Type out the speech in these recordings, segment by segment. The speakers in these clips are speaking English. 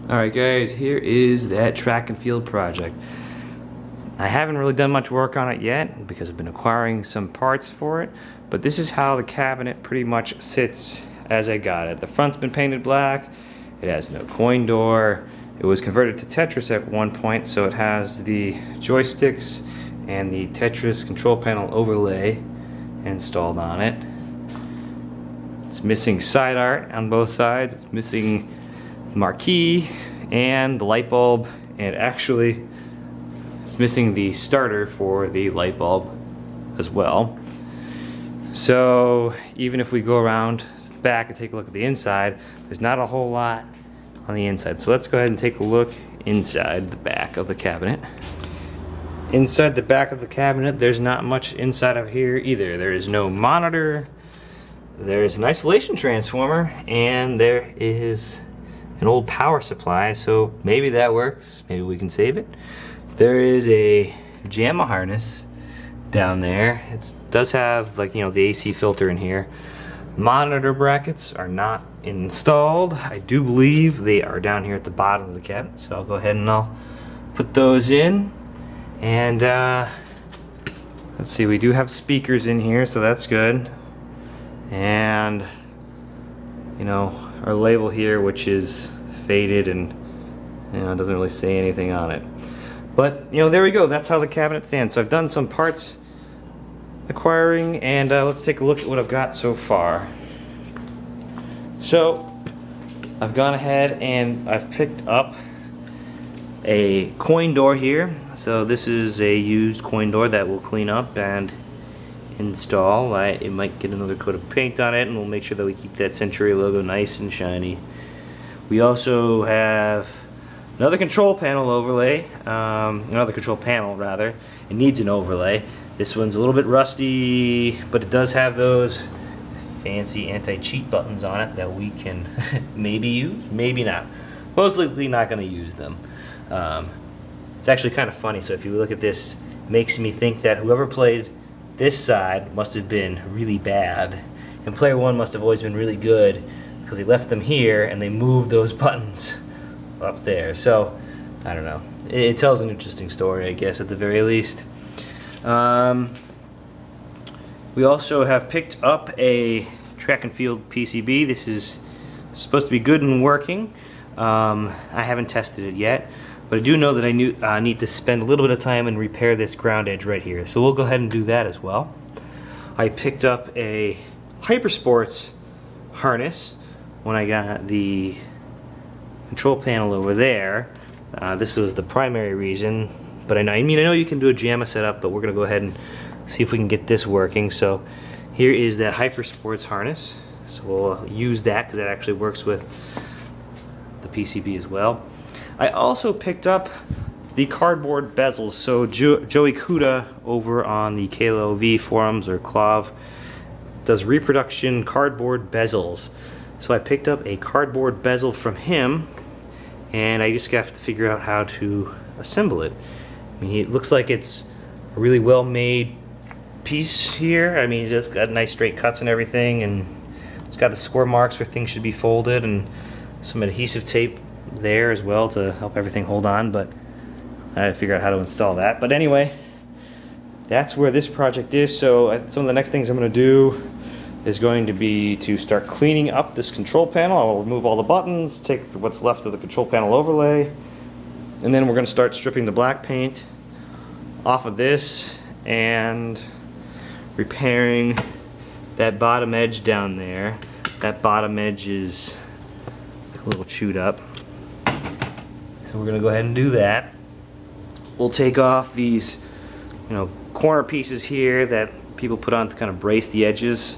Alright guys, here is that track and field project. I haven't really done much work on it yet because I've been acquiring some parts for it, but this is how the cabinet pretty much sits as I got it. The front's been painted black, it has no coin door, it was converted to Tetris at one point, so it has the joysticks and the Tetris control panel overlay installed on it. It's missing side art on both sides, it's missing marquee and the light bulb, and actually it's missing the starter for the light bulb as well. So even if we go around to the back and take a look at the inside, there's not a whole lot on the inside. So let's go ahead and take a look inside the back of the cabinet. Inside the back of the cabinet, there's not much inside of here either. There is no monitor, there's an isolation transformer, and there is an old power supply, so maybe that works. Maybe we can save it. There is a JAMA harness down there. It does have, like, the AC filter in here. Monitor brackets are not installed. I do believe they are down here at the bottom of the cabinet, so I'll go ahead and I'll put those in. And let's see, we do have speakers in here, so that's good. And our label here, which is faded and it doesn't really say anything on it. But there we go. That's how the cabinet stands. So I've done some parts acquiring, and let's take a look at what I've got so far. So I've gone ahead and I've picked up a coin door here. So this is a used coin door that we'll clean up and install. It might get another coat of paint on it, and we'll make sure that we keep that Century logo nice and shiny. We also have another control panel overlay, another control panel rather. It needs an overlay. This one's a little bit rusty, but it does have those fancy anti-cheat buttons on it that we can maybe use, maybe not. Most likely not going to use them. It's actually kind of funny, so if you look at this, it makes me think that whoever played this side must have been really bad, and player one must have always been really good because they left them here and they moved those buttons up there. So I don't know, it tells an interesting story, I guess, at the very least. We also have picked up a track and field PCB. This is supposed to be good and working. I haven't tested it yet, but I do know that I need to spend a little bit of time and repair this ground edge right here. So we'll go ahead and do that as well. I picked up a Hypersports harness when I got the control panel over there. This was the primary reason, but I know you can do a JAMA setup, but we're going to go ahead and see if we can get this working. So here is that Hypersports harness. So we'll use that because that actually works with the PCB as well. I also picked up the cardboard bezels. So Joey Kuda over on the KLOV forums, or KLOV, does reproduction cardboard bezels. So I picked up a cardboard bezel from him, and I just have to figure out how to assemble it. I mean, it looks like it's a really well made piece here. I mean, it's got nice straight cuts and everything, and it's got the score marks where things should be folded, and some adhesive tape there as well to help everything hold on, but I had to figure out how to install that. But anyway, that's where this project is. So some of the next things I'm going to do is going to be to start cleaning up this control panel. I'll remove all the buttons, take what's left of the control panel overlay, and then we're going to start stripping the black paint off of this and repairing that bottom edge down there. That bottom edge is a little chewed up, so we're going to go ahead and do that. We'll take off these corner pieces here that people put on to kind of brace the edges,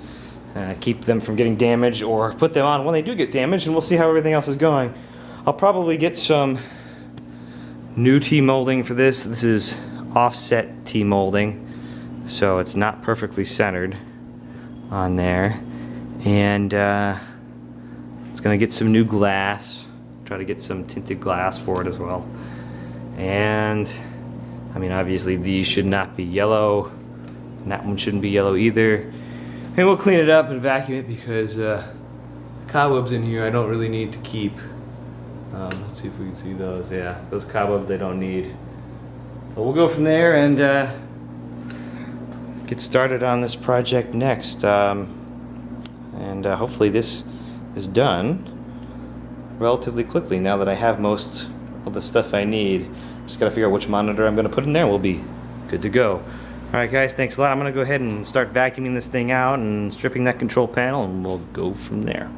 keep them from getting damaged, or put them on when they do get damaged, and we'll see how everything else is going. I'll probably get some new T-molding for this. This is offset T-molding, so it's not perfectly centered on there, and it's going to get some new glass, try to get some tinted glass for it as well. And I mean, obviously these should not be yellow, and that one shouldn't be yellow either. And we'll clean it up and vacuum it because cobwebs in here I don't really need to keep Let's see if we can see those. Yeah, those cobwebs they don't need. But we'll go from there and get started on this project next. Hopefully this is done relatively quickly now that I have most of the stuff I need. Just gotta figure out which monitor I'm gonna put in there. We'll be good to go. Alright guys, thanks a lot. I'm gonna go ahead and start vacuuming this thing out and stripping that control panel, and we'll go from there.